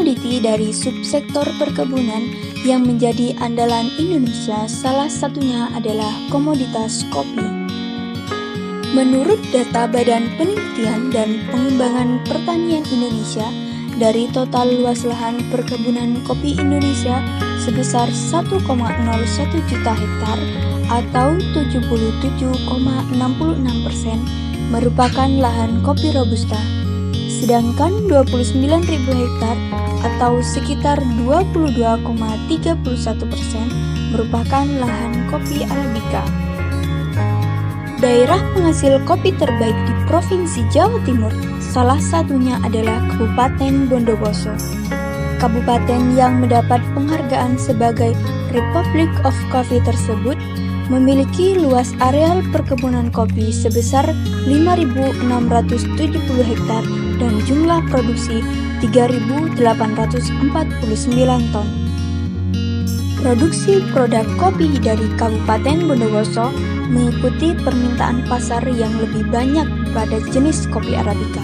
komoditi dari subsektor perkebunan yang menjadi andalan Indonesia, salah satunya adalah komoditas kopi. Menurut data Badan Penelitian dan Pengembangan Pertanian Indonesia, dari total luas lahan perkebunan kopi Indonesia sebesar 1,01 juta hektar atau 77,66% merupakan lahan kopi Robusta, sedangkan 29.000 hektar atau sekitar 22,31% merupakan lahan kopi Arabica. Daerah penghasil kopi terbaik di Provinsi Jawa Timur salah satunya adalah Kabupaten Bondowoso. Kabupaten yang mendapat penghargaan sebagai Republic of Coffee tersebut memiliki luas areal perkebunan kopi sebesar 5.670 hektar dan jumlah produksi 3.849 ton. Produksi produk kopi dari Kabupaten Bondowoso mengikuti permintaan pasar yang lebih banyak pada jenis kopi Arabica.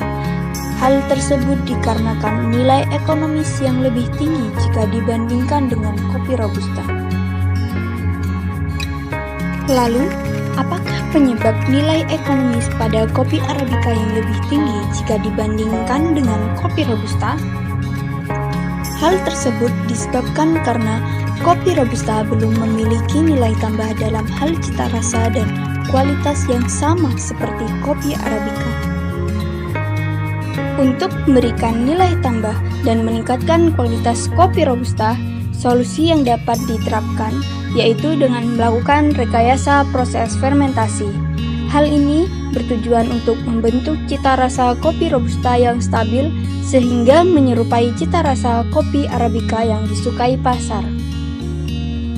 Hal tersebut dikarenakan nilai ekonomis yang lebih tinggi jika dibandingkan dengan kopi Robusta. Lalu, apakah penyebab nilai ekonomis pada kopi Arabica yang lebih tinggi jika dibandingkan dengan kopi Robusta? Hal tersebut disebabkan karena kopi Robusta belum memiliki nilai tambah dalam hal cita rasa dan kualitas yang sama seperti kopi Arabica. Untuk memberikan nilai tambah dan meningkatkan kualitas kopi Robusta, solusi yang dapat diterapkan yaitu dengan melakukan rekayasa proses fermentasi. Hal ini bertujuan untuk membentuk cita rasa kopi Robusta yang stabil sehingga menyerupai cita rasa kopi Arabica yang disukai pasar.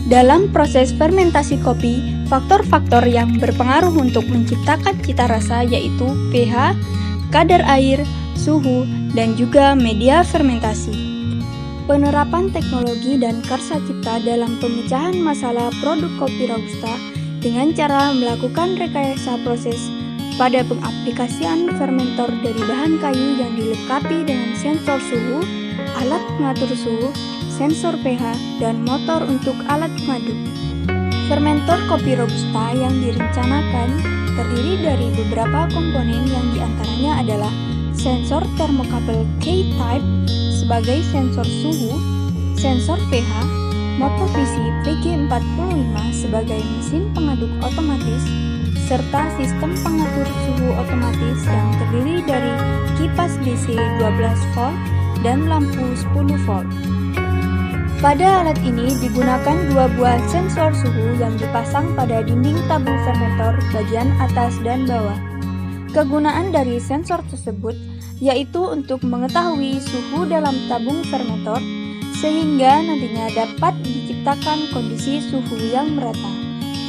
Dalam proses fermentasi kopi, faktor-faktor yang berpengaruh untuk menciptakan cita rasa yaitu pH, kadar air, suhu, dan juga media fermentasi. Penerapan teknologi dan karsa cipta dalam pemecahan masalah produk kopi Robusta dengan cara melakukan rekayasa proses pada pengaplikasian fermentor dari bahan kayu yang dilengkapi dengan sensor suhu, alat pengatur suhu, sensor pH, dan motor untuk alat pengaduk. Fermentor kopi Robusta yang direncanakan terdiri dari beberapa komponen yang diantaranya adalah sensor termokabel K-type sebagai sensor suhu, sensor pH, motor PC PG45 sebagai mesin pengaduk otomatis, serta sistem pengatur suhu otomatis yang terdiri dari kipas DC 12 volt dan lampu 10 volt. Pada alat ini digunakan dua buah sensor suhu yang dipasang pada dinding tabung fermentor bagian atas dan bawah. Kegunaan dari sensor tersebut yaitu untuk mengetahui suhu dalam tabung fermentor sehingga nantinya dapat diciptakan kondisi suhu yang merata.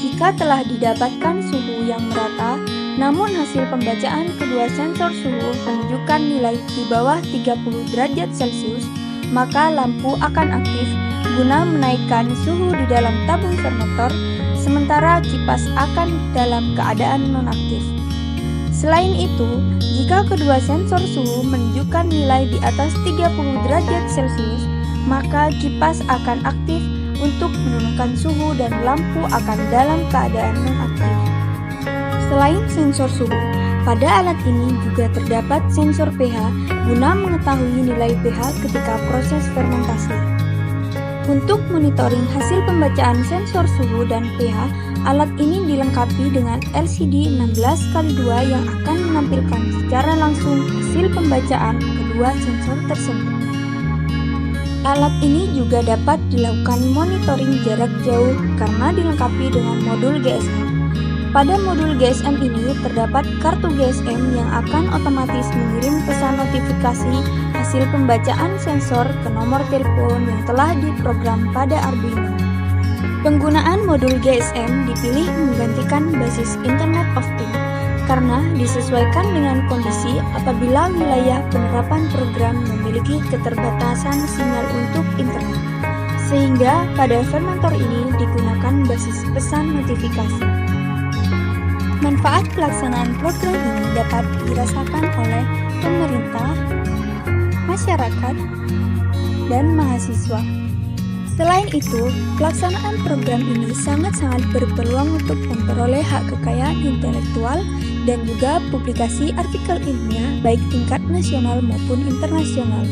Jika telah didapatkan suhu yang merata, namun hasil pembacaan kedua sensor suhu menunjukkan nilai di bawah 30 derajat Celcius, maka lampu akan aktif guna menaikkan suhu di dalam tabung fermentor, sementara kipas akan dalam keadaan nonaktif. Selain itu, jika kedua sensor suhu menunjukkan nilai di atas 30 derajat Celcius, maka kipas akan aktif untuk menurunkan suhu dan lampu akan dalam keadaan nonaktif. Selain sensor suhu, pada alat ini juga terdapat sensor pH guna mengetahui nilai pH ketika proses fermentasi. Untuk monitoring hasil pembacaan sensor suhu dan pH, alat ini dilengkapi dengan LCD 16x2 yang akan menampilkan secara langsung hasil pembacaan kedua sensor tersebut. Alat ini juga dapat dilakukan monitoring jarak jauh karena dilengkapi dengan modul GSM. Pada modul GSM ini terdapat kartu GSM yang akan otomatis mengirim pesan notifikasi hasil pembacaan sensor ke nomor telepon yang telah diprogram pada Arduino. Penggunaan modul GSM dipilih menggantikan basis Internet of Things karena disesuaikan dengan kondisi apabila wilayah penerapan program memiliki keterbatasan sinyal untuk internet, sehingga pada fermentor ini digunakan basis pesan notifikasi. Manfaat pelaksanaan program ini dapat dirasakan oleh pemerintah, masyarakat, dan mahasiswa. Selain itu, pelaksanaan program ini sangat-sangat berpeluang untuk memperoleh hak kekayaan intelektual dan juga publikasi artikel ilmiah baik tingkat nasional maupun internasional.